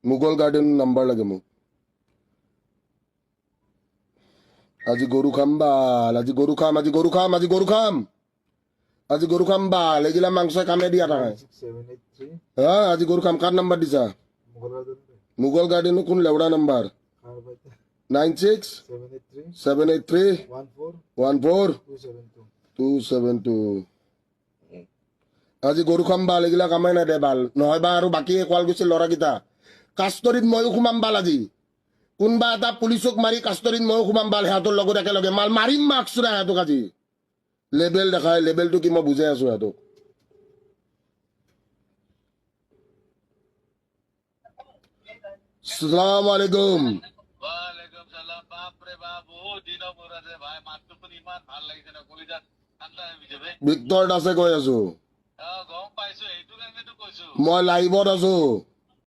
Mughal garden number লাগে মোক আজি গৰু খাম বাল আজি গৰু খাম আজি গৰু খাম আজি গৰু খাম আজি গৰু খাম বাল এগিলা মাংস কামে দিয়া থাকে হা আজি গৰু খাম কাৰ নাম্বাৰ দিছা মুঘল গাৰ্ডেন কোন লেউৰা নাম্বাৰ 9673814272 আজি গৰু খাম বাল এগিলা কামাই নাই দে বাল নহয় বা আৰু বাকী শুৱালকুছিৰ ল'ৰাকেইটা কাষ্টৰীত ময়ো সোমাম বাল আজি কোনোবা এটা পুলিচক মাৰি কাষ্টৰীত ময়ো সোমাম বাল সিহঁতৰ লগত একেলগে মাল মাৰিম মাৰ্কছ ৰে সিহঁতক আজি লেবেল দেখাই লেবেলটো কি মই বুজাই আছো সিহঁতক আসসালামু আলাইকুম ওয়ালাইকুম সালাম বাপ রে বাপ বহুত দিন পরে রে ভাই মাতটো শুনি ইমান ভাল লাগিছে না কলিজা ঠাণ্ডা হৈ গৈছে বে ভিক্টৰ দাসে কৈ আছো গম পাইছো এইটো কাৰণেতো কৈছো মই লাইভত আছো